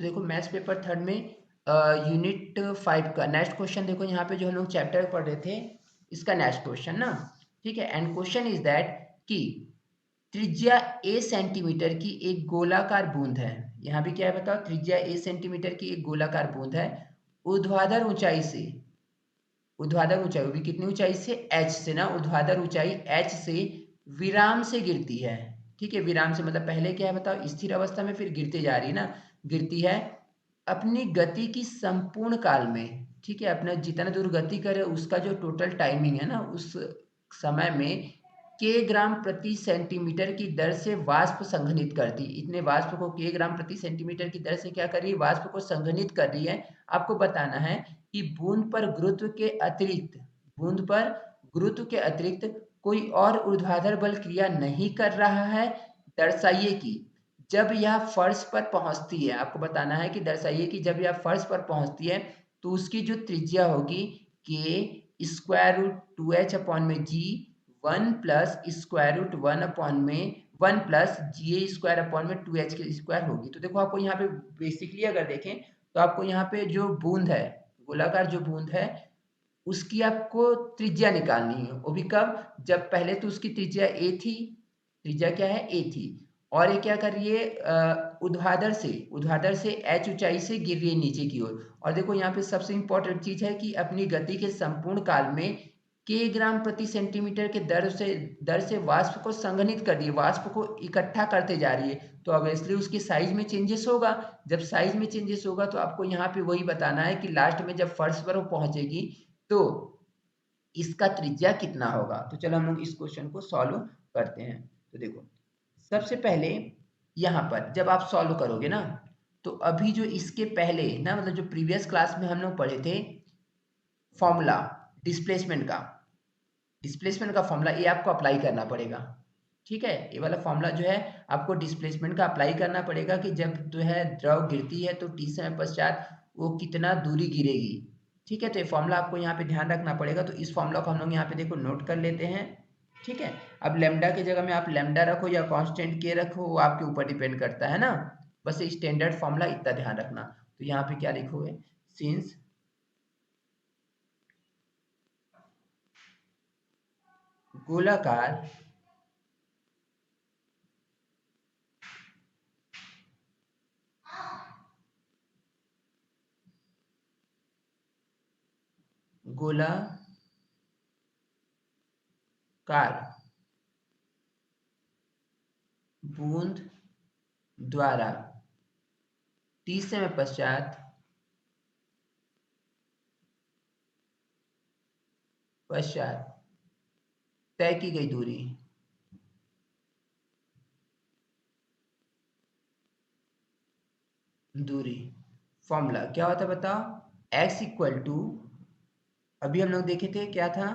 तो देखो maths paper third में यूनिट 5 का नेक्स्ट क्वेश्चन देखो यहाँ पे जो हम लोग चैप्टर पढ़ रहे थे इसका नेक्स्ट क्वेश्चन ना, ठीक है। एंड क्वेश्चन इज दैट कि त्रिज्या a सेंटीमीटर की एक गोलाकार बूंद है। यहाँ भी क्या है बताओ, त्रिज्या a सेंटीमीटर की एक गोलाकार बूंद है, ऊर्ध्वाधर ऊंचाई से, ऊर्ध्वाधर ऊंचाई वो भी कितनी ऊंचाई से, h से ना, ऊर्ध्वाधर ऊंचाई h से विराम से गिरती है, ठीक है। विराम से मतलब पहले क्या है बताओ, स्थिर अवस्था में, फिर गिरते जा रही है ना, गिरती है अपनी गति की संपूर्ण काल में, ठीक है। अपना जितना दूर गति करे उसका जो टोटल टाइमिंग है ना, उस समय में के ग्राम प्रति सेंटीमीटर की दर से वाष्प संघनित करती, इतने वाष्प को के ग्राम प्रति सेंटीमीटर की दर से क्या कर रही है, वाष्प को संघनित कर रही है। आपको बताना है कि बूंद पर गुरुत्व के अतिरिक्त, बूंद पर गुरुत्व के अतिरिक्त कोई और ऊर्ध्वाधर बल क्रिया नहीं कर रहा है। दर्शाइए कि जब यह फर्श पर पहुंचती है, आपको बताना है कि दर्शाइए कि जब यह फर्श पर पहुंचती है तो उसकी जो त्रिज्या होगी के स्क्वायर रूट 2h अपॉन में जी 1 प्लस स्क्वायर रूट 1 अपॉन में 1 प्लस जी ए स्क्वायर अपॉन में 2h के स्क्वायर होगी। तो देखो आपको यहाँ पे बेसिकली अगर देखें तो आपको यहाँ पे जो बूंद है, गोलाकार जो बूंद है, उसकी आपको त्रिज्या निकालनी है। वो भी कब, जब पहले तो उसकी त्रिज्या ए थी, त्रिज्या क्या है, ए थी, और ये क्या कर रही है, ऊर्ध्वाधर से एच ऊंचाई से गिर रही है नीचे की ओर। और देखो यहाँ पे सबसे इंपॉर्टेंट चीज है कि अपनी गति के संपूर्ण काल में के ग्राम प्रति सेंटीमीटर के दर से वाष्प को संघनित कर रही है, वाष्प को इकट्ठा करते जा रही है। तो ऑब्वियसली उसके साइज में चेंजेस होगा। जब साइज में चेंजेस होगा तो आपको यहाँ पे वही बताना है कि लास्ट में जब फर्श पर वो पहुंचेगी तो इसका त्रिज्या कितना होगा। तो चलो हम लोग इस क्वेश्चन को सॉल्व करते हैं। तो देखो सबसे पहले यहाँ पर जब आप सॉल्व करोगे ना, तो अभी जो इसके पहले ना, मतलब जो प्रीवियस क्लास में हम लोग पढ़े थे फॉर्मूला डिस्प्लेसमेंट का, डिस्प्लेसमेंट का फॉर्मूला ये आपको अप्लाई करना पड़ेगा, ठीक है। ये वाला फॉर्मूला जो है आपको डिस्प्लेसमेंट का अप्लाई करना पड़ेगा कि जब जो है द्रव गिरती है तो टी समय पश्चात वो कितना दूरी गिरेगी, ठीक है। तो ये फॉर्मूला आपको यहाँ पे ध्यान रखना पड़ेगा। तो इस फॉर्मूला को हम लोग यहाँ पे देखो नोट कर लेते हैं, ठीक है। अब लेमडा की जगह में आप लेमडा रखो या कांस्टेंट के रखो, वो आपके ऊपर डिपेंड करता है ना। बस स्टैंडर्ड फॉर्मूला इतना ध्यान रखना। तो यहाँ पे क्या लिखोगे, सिंस गोलाकार गोलाकार बूंद द्वारा टी समय पश्चात तय की गई दूरी, फॉर्मूला क्या होता है बताओ, x इक्वल टू, अभी हम लोग देखे थे क्या था,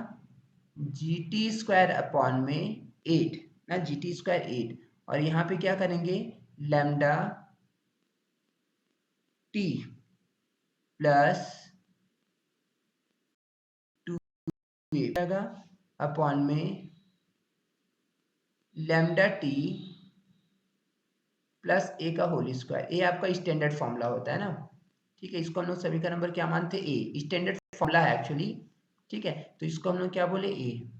जी टी स्क्वायर अपॉन में 8 ना, जी टी स्क्वायर 8, और यहाँ पे क्या करेंगे, लैम्डा टी प्लस 2 अपॉन में लैम्डा टी प्लस ए का होल स्क्वायर। ए आपका स्टैंडर्ड फॉर्मूला होता है ना, ठीक है। इसको हम लोग सभी का नंबर क्या मानते, ए स्टैंडर्ड फॉर्मूला है एक्चुअली, ठीक है। तो इसको हम लोग क्या बोले, ए।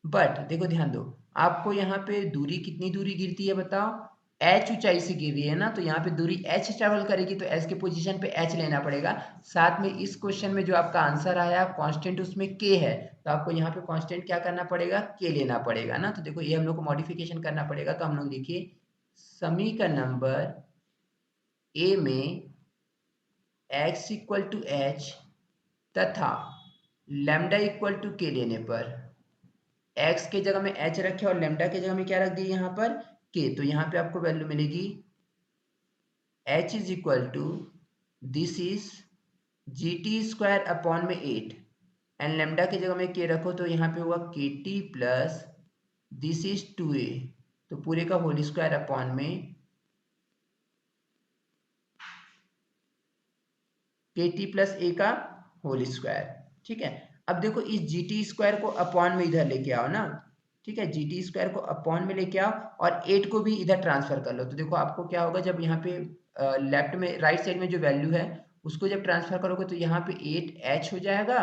बट देखो ध्यान दो, आपको यहाँ पे दूरी कितनी दूरी गिरती है बताओ, h ऊंचाई से गिर रही है ना, तो यहाँ पे दूरी h ट्रेवल करेगी, तो s के पोजीशन पे h लेना पड़ेगा। साथ में इस क्वेश्चन में जो आपका आंसर आया कांस्टेंट उसमें k है, तो आपको यहाँ पे कांस्टेंट क्या करना पड़ेगा, k लेना पड़ेगा ना। तो देखो ये हम लोग को मॉडिफिकेशन करना पड़ेगा। तो हम लोग लिखिए समीकरण नंबर a में x इक्वल टू h तथा लैम्डा इक्वल टू k लेने पर x के जगह में h रखे और लैम्डा के जगह में क्या रख दिए यहाँ पर k, तो यहाँ पे आपको वैल्यू मिलेगी h is equal to, this is G T square upon में 8, एंड लैम्डा की जगह में k रखो तो यहाँ पे हुआ के t plus this is 2a, तो पूरे का होल स्क्वायर अपॉन में के टी प्लस ए का होल स्क्वायर, ठीक है। अब देखो इस जी टी स्क्वायर को अपॉन में इधर लेके आओ ना, ठीक है, जी टी स्क्वायर को अपॉन में लेके आओ और 8 को भी इधर ट्रांसफर कर लो। तो देखो आपको क्या होगा, जब यहाँ पे लेफ्ट में राइट साइड में जो वैल्यू है उसको जब ट्रांसफर करोगे तो यहाँ पे 8h हो जाएगा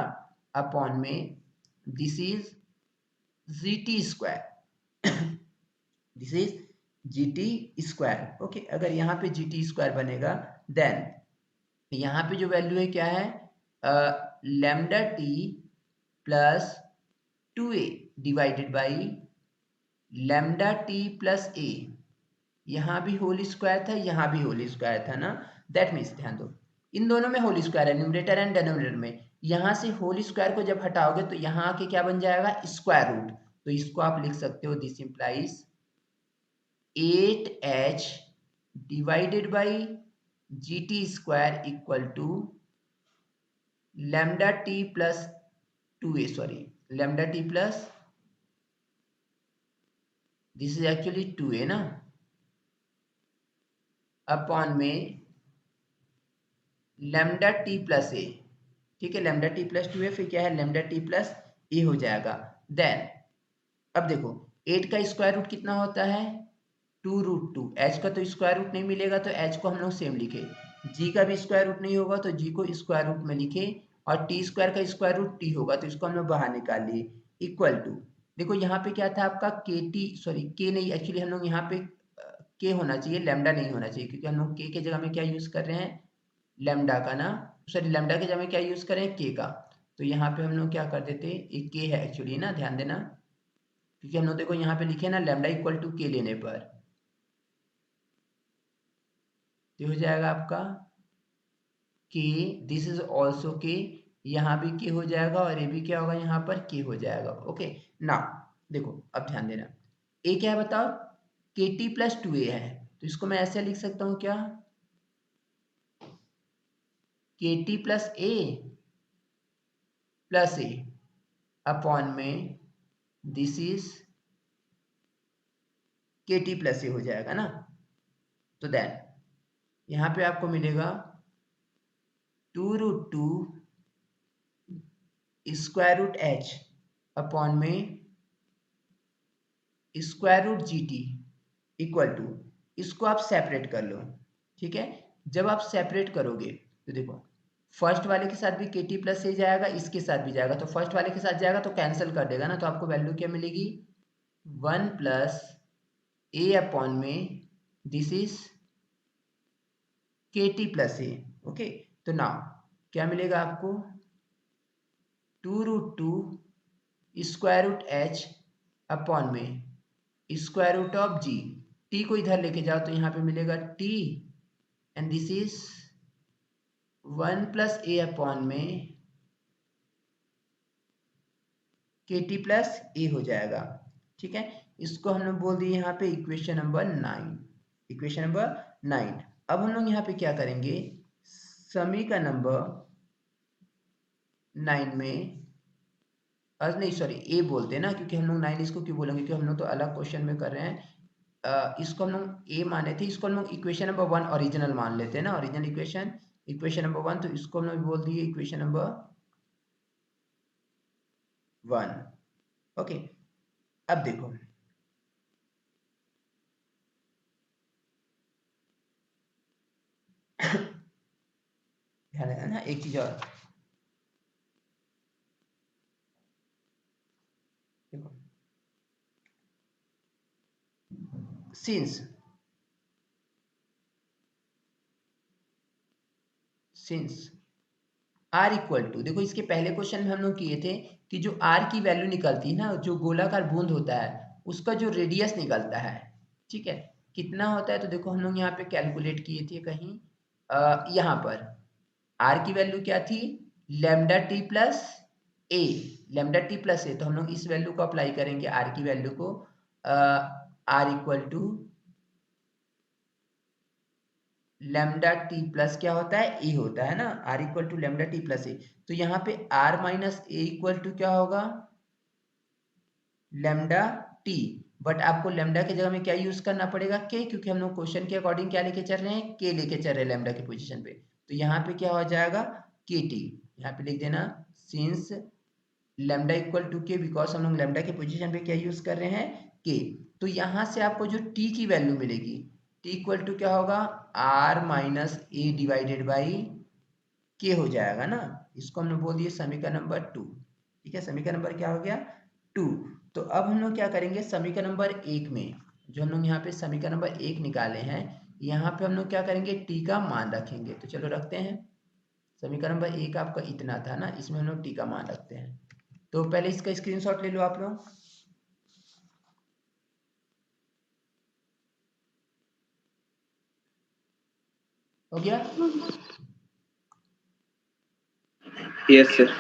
अपॉन में this is G T square this is G T square. Okay, अगर यहाँ पे जी टी स्क्वायर बनेगा देन यहाँ पे जो वैल्यू है क्या है, lambda T plus 2a divided by lambda T plus A. यहाँ भी होल स्क्वायर था, यहाँ भी होल स्क्वायर था ना, दैट मीन्स ध्यान दो इन दोनों में होल स्क्वायर है, न्यूमरेटर एंड डिनोमिनेटर में। यहाँ से होल स्क्वायर को जब हटाओगे तो यहाँ आके क्या बन जाएगा, स्क्वायर रूट। तो इसको आप लिख सकते हो this implies 8h divided by g T square equal to lambda T plus 2a, sorry lambda T plus this is actually 2a ना, अपॉन में लैम्डा टी प्लस ए। ठीक है, लैम्डा टी प्लस 2a, फिर क्या है लैम्डा टी प्लस ए हो जाएगा। Then अब देखो 8 का स्क्वायर रूट कितना होता है, 2√2। एच का तो स्क्वायर रूट नहीं मिलेगा तो एच को हम लोग सेम लिखे, जी का भी स्क्वायर रूट नहीं होगा तो जी को स्क्वायर रूट में लिखे, और टी स्क्वायर का स्क्वायर रूट टी होगा तो इसको हम लोग बाहर निकाल लिए इक्वल टू। देखो यहाँ पे क्या था आपका के टी, सॉरी के नहीं, एक्चुअली हम लोग यहाँ पे के होना चाहिए, लैम्डा नहीं होना चाहिए, क्योंकि हम लोग के जगह में क्या यूज कर रहे हैं, लैम्डा का ना, सॉरी लैम्डा के जगह में क्या यूज करें, के का। तो यहाँ पे हम लोग क्या कर देते, एक के है एक्चुअली ना, ध्यान देना, क्योंकि हम लोग देखो यहाँ पे लिखे ना लैम्डा इक्वल टू के लेने पर तो हो जाएगा आपका के, दिस इज ऑल्सो के, यहाँ भी के हो जाएगा और ये भी क्या होगा, यहाँ पर के हो जाएगा। ओके ना, देखो अब ध्यान देना, ए क्या है बताओ, के टी प्लस 2a है, तो इसको मैं ऐसे लिख सकता हूँ क्या, के टी प्लस ए अपॉन में this is k t plus ए हो जाएगा ना। तो देन यहाँ पे आपको मिलेगा 2√2 स्क्वायर रूट एच अपॉन में square root g t equal to, इसको आप सेपरेट कर लो। ठीक है, जब आप सेपरेट करोगे तो देखो फर्स्ट वाले के साथ भी के टी प्लस ए जाएगा, इसके साथ भी जाएगा, तो फर्स्ट वाले के साथ जाएगा तो कैंसिल कर देगा ना, तो आपको वैल्यू क्या मिलेगी, 1 प्लस ए अपॉन में this is k t plus a. Okay, तो नाउ क्या मिलेगा आपको, 2√2 स्क्वायर रूट एच अपॉन में square root of g, t को इधर लेके जाओ तो यहाँ पे मिलेगा t and this is 1 plus A upon में के टी प्लस ए हो जाएगा। ठीक है, इसको हम लोग बोल दिए यहाँ पे इक्वेशन नंबर 9, इक्वेशन नंबर 9। अब हम लोग यहाँ पे क्या करेंगे, समीकरण नंबर 9 में, नहीं सॉरी ए बोलते हैं ना, क्योंकि हम लोग 9 इसको क्यों बोलेंगे, क्योंकि हम लोग तो अलग क्वेश्चन में कर रहे हैं। इसको हम लोग ए माने थे, इसको हम लोग इक्वेशन नंबर 1 ओरिजिनल मान लेते हैं ना, ओरिजिनल इक्वेशन, इक्वेशन नंबर 1, तो इसको हम लोग बोल दिए इक्वेशन नंबर 1। ओके, अब देखो ध्यान देना ना एक चीज और, देखो since since r equal to, देखो इसके पहले क्वेश्चन में हम लोग किए थे कि जो आर की वैल्यू निकलती है ना, जो गोलाकार बूंद होता है उसका जो रेडियस निकलता है, ठीक है, कितना होता है, तो देखो हम लोग यहाँ पे कैलकुलेट किए थे कहीं, यहाँ पर आर की वैल्यू क्या थी, lambda T plus A, lambda T plus A, तो हम लोग इस वैल्यू को अप्लाई करेंगे आर की वैल्यू को, R equal to lambda T plus क्या होता है, ए होता है ना, R equal to lambda T plus A, तो यहाँ पे R minus A equal to क्या होगा, लेमडा टी, बट आपको लेमडा की जगह में क्या यूज करना पड़ेगा, के, क्योंकि हम लोग क्वेश्चन के अकॉर्डिंग क्या लेके चल रहे हैं, के लेके चल रहे हैं लेमडा की पोजीशन पे, तो यहाँ पे क्या हो जाएगा, के टी, यहाँ पे लिख देना सिंस लेमडा इक्वल टू के, बिकॉज हम लोग लेमडा के पोजीशन पे क्या यूज कर रहे हैं, के। तो यहाँ से आपको जो टी की वैल्यू मिलेगी, टी इक्वल टू क्या होगा, r minus a divided by k हो जाएगा ना। इसको हमने बोल दिया समीकरण नंबर 2। ठीक है, समीकरण नंबर क्या हो गया, 2। तो अब हम लोग क्या करेंगे, समीकरण नंबर 1 में जो हम लोग यहाँ पे समीकरण नंबर 1 निकाले हैं, यहाँ पे हम लोग क्या करेंगे, टी का मान रखेंगे। तो चलो रखते हैं। समीकरण नंबर 1 आपका इतना था ना, इसमें हम लोग टी का मान रखते हैं। तो पहले इसका स्क्रीनशॉट ले लो आप लोग। हो गया? Yes sir.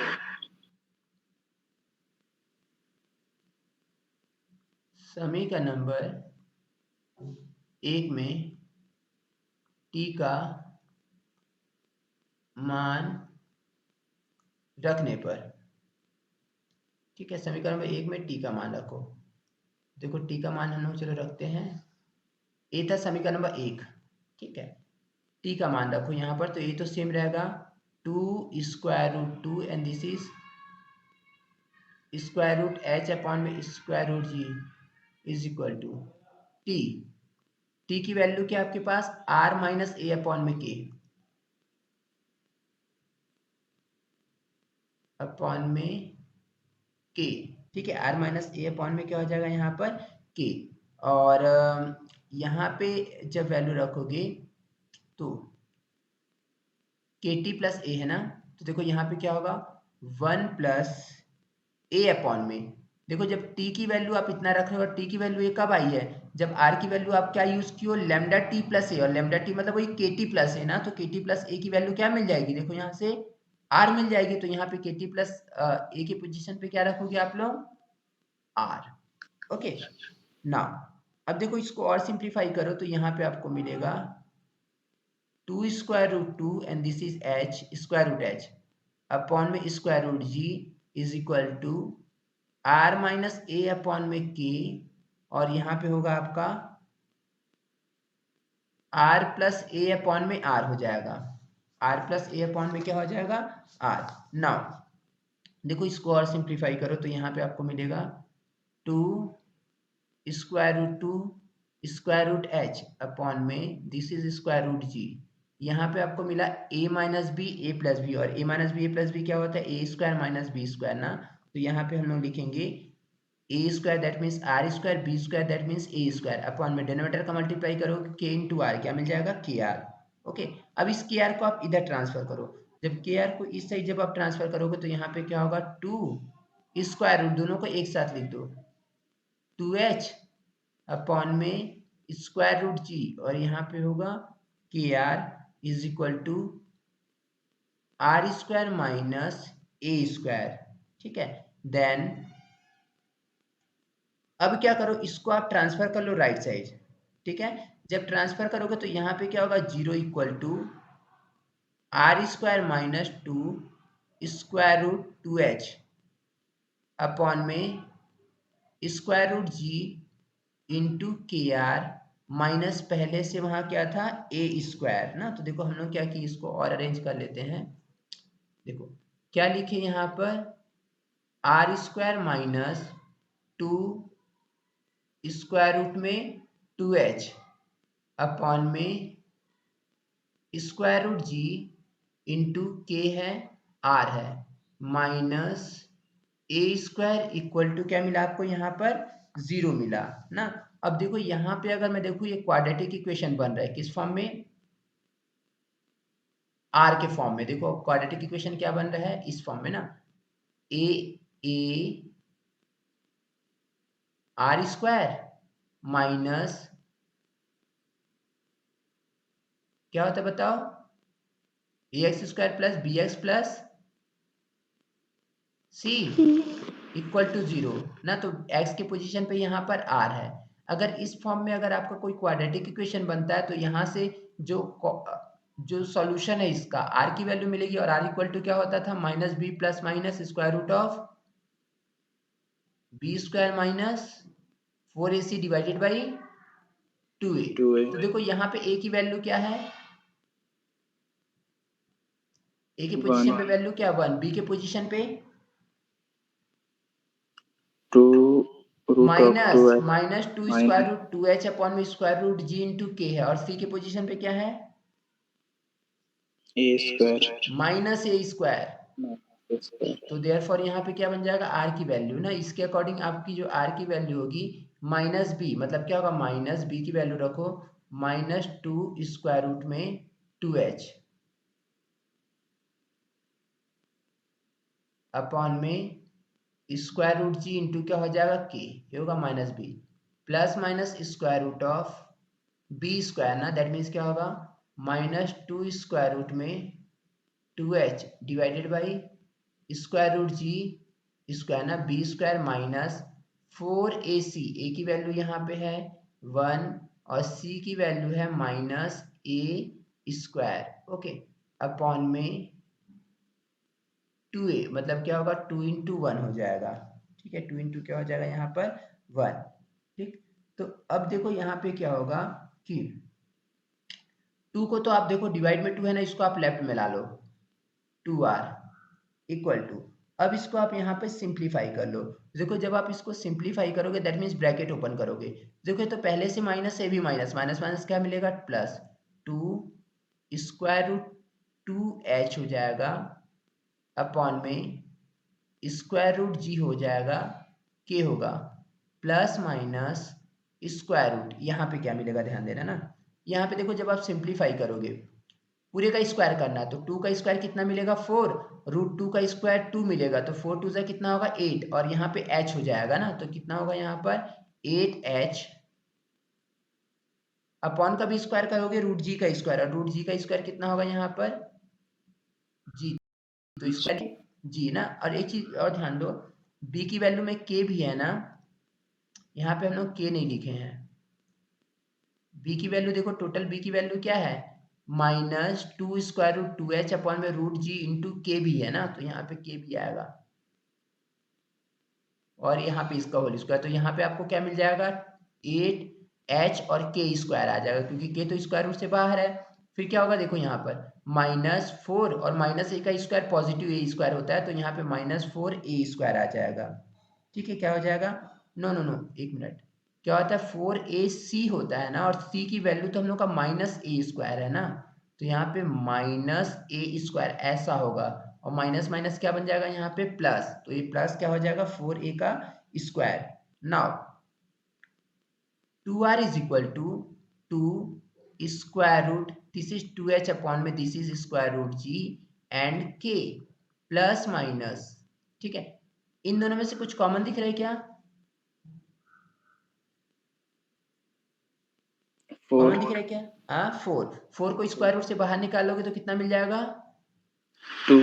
समीकरण नंबर 1 में टी का मान रखने पर, ठीक है, समीकरण नंबर 1 में टी का मान रखो। देखो टी का मान हम लोग चलो रखते हैं, ए था समीकरण नंबर 1, ठीक है। टी का मान रखो यहाँ पर, तो ये तो सेम रहेगा, 2 square root 2 and this is square root H upon में square root G is equal to T. T की वैल्यू क्या आपके पास, आर माइनस ए अपॉन में के, अपॉन में के, ठीक है। आर माइनस ए अपॉन में क्या हो जाएगा यहाँ पर, के। और यहाँ पे जब वैल्यू रखोगे तो के टी प्लस ए है ना, तो देखो यहाँ पे क्या होगा, 1 प्लस ए अपॉन में, देखो जब टी की वैल्यू आप इतना रख रहे हो और टी की वैल्यू ए कब आई है, जब आर की वैल्यू आप क्या यूज की हो, लेमडा टी प्लस ए, और लेमडा टी मतलब वही के टी प्लस ए ना, तो के टी प्लस ए की वैल्यू क्या मिल जाएगी, देखो यहाँ से आर मिल जाएगी। तो यहाँ पे के टी प्लस ए की पोजीशन पे क्या रखोगे आप लोग, आर। ओके, नाउ अब देखो इसको और सिंप्लीफाई करो, तो यहाँ पे आपको मिलेगा 2 square root 2 and this is H square root H upon में square root G is equal to R minus A upon में के, और यहाँ पे होगा आपका आर प्लस ए अपॉन में आर हो जाएगा, आर प्लस ए अपॉन में क्या हो जाएगा, आर। नाउ देखो इसको और सिंप्लीफाई करो, तो यहाँ पे आपको मिलेगा 2 square root 2 square root H upon में this is square root G. यहाँ पे आपको मिला a minus B A plus B, और a minus B A plus B क्या होता है, A square minus B square ना। तो यहाँ पे हम लोग लिखेंगे A square that means R square, B square that means A square, upon में डिनोमिनेटर का मल्टीप्लाई करो के इंटू आर, क्या मिल जाएगा, के आर। ओके, अब इस के आर को आप इधर ट्रांसफर करो, जब के आर को इस साइड जब आप ट्रांसफर करोगे तो यहाँ पे क्या होगा, 2 स्क्वायर रूट, दोनों को एक साथ लिख दो, 2h अपॉन में स्क्वायर रूट जी, और यहाँ पे होगा k r is equal to r square minus a square, ठीक है। देन अब क्या करो, इसको आप ट्रांसफर कर लो राइट साइड, ठीक है। जब ट्रांसफर करोगे तो यहाँ पे क्या होगा, 0 equal to r square minus 2 square root 2h upon में square root g into k r minus पहले से वहां क्या था, ए स्क्वायर ना। तो देखो हम लोग क्या किए, इसको और अरेंज कर लेते हैं। देखो क्या लिखे यहाँ पर, r square minus 2 square root में 2h अपॉन में square root g into k है, आर है, minus a square equal to क्या मिला आपको यहाँ पर, 0 मिला ना। अब देखो यहाँ पे अगर मैं देखूँ, ये क्वाड्रेटिक इक्वेशन बन रहा है किस फॉर्म में, आर के फॉर्म में। देखो क्वाड्रेटिक इक्वेशन क्या बन रहा है, इस फॉर्म में ना, ए आर स्क्वायर माइनस क्या होता है बताओ, A X square plus B X plus C equal to 0 ना। तो x के पोजीशन पे यहाँ पर r है। अगर इस फॉर्म में अगर आपका कोई क्वाड्रेटिक इक्वेशन बनता है, तो यहाँ से जो सॉल्यूशन है इसका, r की वैल्यू मिलेगी, और r इक्वल टू क्या होता था, minus b plus minus square root of b square minus 4ac divided by 2a। तो देखो यहाँ पे a की वैल्यू क्या है, a की 1 पोजीशन पे वैल्यू क्या, 1, b के पोजीशन पे 2 root of 2h minus two square root 2h upon में square root g into k है, और सी की पोजीशन पे क्या है? a square minus a square. तो देयरफॉर यहाँ पे क्या बन जाएगा? आर की वैल्यू ना, इसके अकॉर्डिंग आपकी जो आर की वैल्यू होगी माइनस बी, मतलब क्या होगा? माइनस बी की वैल्यू रखो माइनस टू स्क्वायर रूट में 2h अपॉन में स्क्वायर रूट जी इंटू क्या हो जाएगा? के, ये होगा minus b, plus minus square root of b square ना, दैट मीन्स क्या होगा? माइनस टू स्क्वायर रूट में 2h divided by square root g square ना, b square minus 4ac, a की वैल्यू यहाँ पे है 1 और सी की वैल्यू है minus a square, okay, upon में 2a, मतलब क्या होगा? 2 इंटू 1 हो जाएगा, ठीक है, 2 इंटू क्या हो जाएगा यहाँ पर? 1, ठीक। तो अब देखो यहाँ पे क्या होगा कि 2 को तो आप देखो डिवाइड में 2 है ना, इसको आप लेफ्ट में ला लो, 2r इक्वल टू, अब इसको आप यहाँ पे सिंप्लीफाई कर लो। देखो जब आप इसको सिंप्लीफाई करोगे दैट मीन्स ब्रैकेट ओपन करोगे, देखो तो पहले से माइनस से भी माइनस, माइनस माइनस क्या मिलेगा? प्लस 2 स्क्वायर रूट 2h हो जाएगा अपॉन में स्क्वायर रूट जी हो जाएगा, के होगा, प्लस माइनस स्क्वायर रूट, यहाँ पे क्या मिलेगा ध्यान देना ना, यहाँ पे देखो जब आप सिंप्लीफाई करोगे पूरे का स्क्वायर करना है तो 2 का स्क्वायर कितना मिलेगा? 4, रूट 2 का स्क्वायर 2 मिलेगा, तो 4 2 कितना होगा? 8, और यहाँ पे h हो जाएगा ना, तो कितना होगा यहाँ पर? 8h अपॉन का भी स्क्वायर करोगे रूट जी का स्क्वायर, और रूट जी का स्क्वायर कितना होगा यहाँ पर? जी, तो स्क्वायर जी ना। और एक चीज और ध्यान दो, b की वैल्यू में k भी है ना, यहाँ पे हम लोग k नहीं लिखे हैं, b की वैल्यू देखो, टोटल b की वैल्यू क्या है? Minus two square root 2h upon में रूट जी इंटू के भी है ना, तो यहाँ पे k भी आएगा, और यहाँ पे इसका होल स्क्वायर, तो यहाँ पे आपको क्या मिल जाएगा? 8h और k स्क्वायर आ जाएगा, क्योंकि k तो स्क्वायर रूट से बाहर है। फिर क्या होगा देखो यहाँ पर -4 और माइनस ए का स्क्वायर पॉजिटिव ए स्क्वायर होता है, तो यहाँ पे -4a स्क्वायर आ जाएगा, ठीक है। क्या हो जाएगा? नो नो नो, एक मिनट, क्या होता है? 4ac होता है ना, और c की वैल्यू तो हम लोग का माइनस ए स्क्वायर है ना, तो यहाँ पे माइनस ए स्क्वायर ऐसा होगा, और माइनस माइनस क्या बन जाएगा यहाँ पे? प्लस, तो ये प्लस क्या हो जाएगा? 4a का square. Now 2r is equal to 2 square root, this is 2h upon में this is square root g and k, plus minus, ठीक है। इन दोनों में से कुछ कॉमन दिख रहा है क्या? कॉमन दिख रहा है क्या? हाँ, 4 को स्क्वायर रूट से बाहर निकालोगे तो कितना मिल जाएगा? 2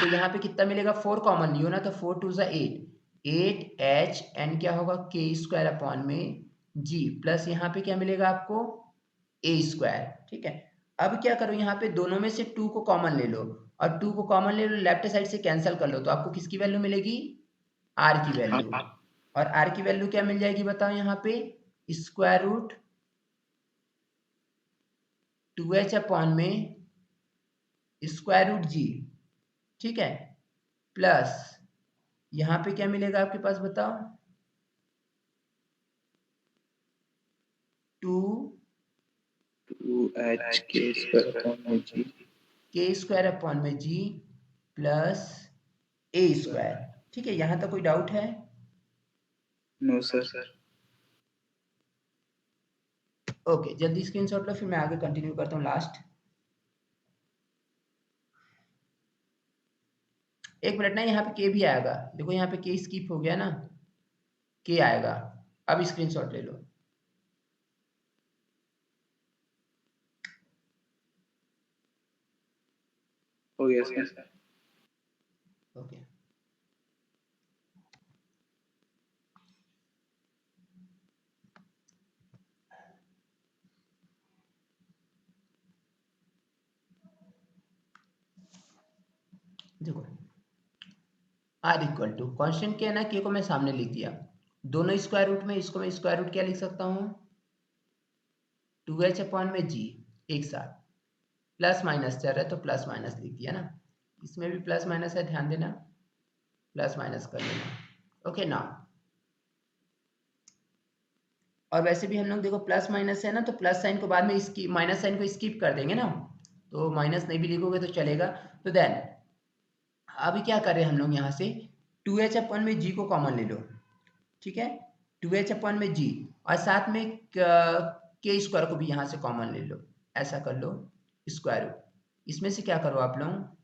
तो यहाँ पे कितना मिलेगा? 4 कॉमन लियो ना, तो 4 2 8h एंड क्या होगा? k स्क्वायर अपॉन में g, प्लस यहाँ पे क्या मिलेगा आपको? a स्क्वायर, ठीक है। अब क्या करो, यहाँ पे दोनों में से 2 को कॉमन ले लो, और 2 को कॉमन ले लो, लेफ्ट साइड से कैंसिल कर लो, तो आपको किसकी वैल्यू मिलेगी? r की वैल्यू, और r की वैल्यू क्या मिल जाएगी बताओ यहाँ पे? स्क्वायर रूट 2h अपॉन में स्क्वायर रूट जी, ठीक है, प्लस यहाँ पे क्या मिलेगा आपके पास बताओ? 2h k square upon में g k स्क्वायर अपॉन में g प्लस a स्क्वायर, ठीक है। यहाँ तक कोई डाउट है? No sir. ओके, जल्दी स्क्रीनशॉट लो, फिर मैं आगे कंटिन्यू करता हूँ लास्ट। एक मिनट ना, यहाँ पे के भी आएगा, देखो यहाँ पे के स्किप हो गया ना, के आएगा, अब स्क्रीनशॉट ले लो। हो गया सर। ओके, देखो आर इक्वल टू कॉन्स्टेंट के है ना, के को मैं सामने लिख दिया, दोनों स्क्वायर रूट में, इसको मैं स्क्वायर रूट क्या लिख सकता हूँ? 2h अपॉन में g, एक साथ, प्लस माइनस चल रहा है तो प्लस माइनस लिख दिया ना, इसमें भी प्लस माइनस है, ध्यान देना, प्लस माइनस कर लेना, ओके। ना और वैसे भी हम लोग देखो प्लस माइनस है ना, तो प्लस साइन को बाद में स्किप, माइनस साइन को स्किप कर देंगे ना, तो माइनस नहीं भी लिखोगे तो चलेगा। तो देन अभी क्या कर रहे हैं हम लोग यहाँ से 2h अपन में g को कॉमन ले लो, ठीक है, 2h अपन में g, और साथ में के स्क्वायर को भी यहाँ से कॉमन ले लो, ऐसा कर लो स्क्वायर रूट। इसमें से क्या करो आप लोग,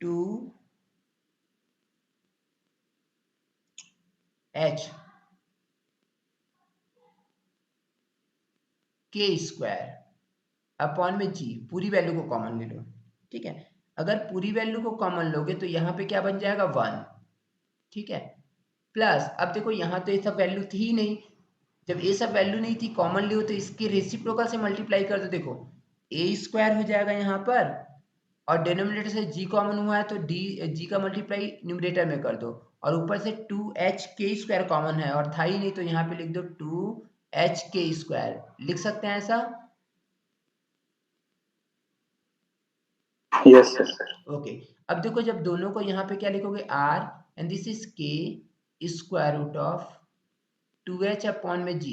2h के स्क्वायर अपॉन में जी, पूरी वैल्यू को कॉमन ले लो, ठीक है। अगर पूरी वैल्यू को कॉमन लोगे तो यहाँ पे क्या बन जाएगा 1, ठीक है, प्लस अब देखो यहाँ तो ये सब वैल्यू थी ही नहीं, जब ये सब वैल्यू नहीं थी कॉमन लियो तो इसके रेसिप्रोकल से मल्टीप्लाई कर दो, देखो ए स्क्वायर हो जाएगा यहाँ पर, और डिनोमिनेटर से जी कॉमन हुआ है तो डी जी का मल्टीप्लाई न्यूमरेटर में कर दो, और ऊपर से 2h के स्क्वायर कॉमन है और था ही नहीं तो यहाँ पे लिख दो 2h के स्क्वायर, लिख सकते हैं ऐसा। Yes sir. ओके, अब देखो जब दोनों को यहाँ पे क्या लिखोगे r and this is k square root of 2h upon में g,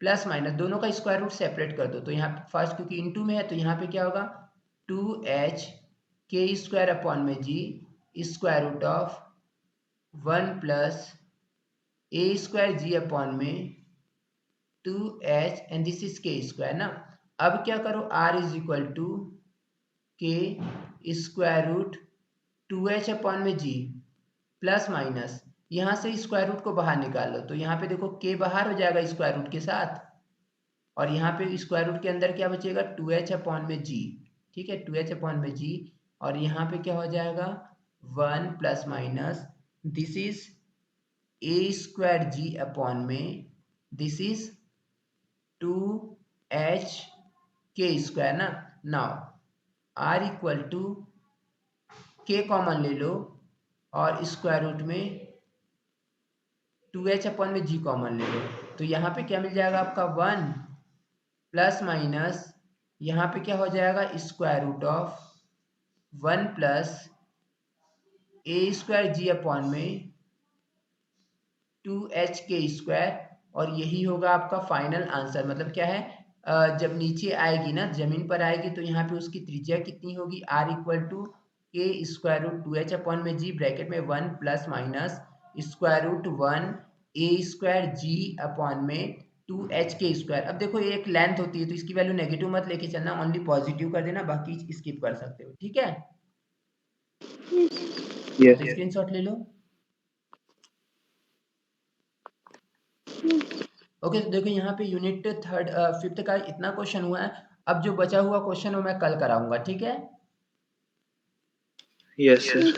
प्लस माइनस दोनों का स्क्वायर रूट सेपरेट कर दो, तो यहाँ फर्स्ट क्योंकि इनटू में है तो यहाँ पे क्या होगा 2h के स्क्वायर अपॉन में g square root of 1 plus a square g upon में 2h and this is k square ना। अब क्या करो r is equal to k square root 2h upon में g प्लस माइनस यहाँ से square root को बाहर निकाल लो, तो यहाँ पे देखो k बाहर हो जाएगा स्क्वायर रूट के साथ, और यहाँ पे स्क्वायर रूट के अंदर क्या बचेगा 2h अपॉन में g, ठीक है, 2h अपॉन में g, और यहाँ पे क्या हो जाएगा 1 plus minus this is a square g upon में this is 2h k square ना। Now r equal to k common ले लो और स्क्वायर रूट में 2h अपॉन में g कॉमन ले लो, तो यहाँ पे क्या मिल जाएगा आपका 1 प्लस माइनस यहाँ पे क्या हो जाएगा square root of 1 plus a square g upon में 2h के स्क्वायर, और यही होगा आपका फाइनल आंसर। मतलब क्या है, जब नीचे आएगी ना जमीन पर आएगी तो यहाँ पे उसकी त्रिज्या कितनी होगी r equal to k square root 2h upon में g ब्रैकेट में 1 प्लस माइनस स्क्वायर रूट 1 ए स्क्वायर जी अपॉन में 2h के स्क्वायर। अब देखो ये एक लेंथ होती है तो इसकी वैल्यू नेगेटिव मत लेके चलना, ओनली पॉजिटिव कर देना, बाकी स्किप कर सकते हो, ठीक है। यस स्क्रीनशॉट ले लो। ओके, तो देखो यहाँ पे यूनिट थर्ड फिफ्थ का इतना क्वेश्चन हुआ है, अब जो बचा हुआ क्वेश्चन वो मैं कल कराऊंगा, ठीक है। Yes sir.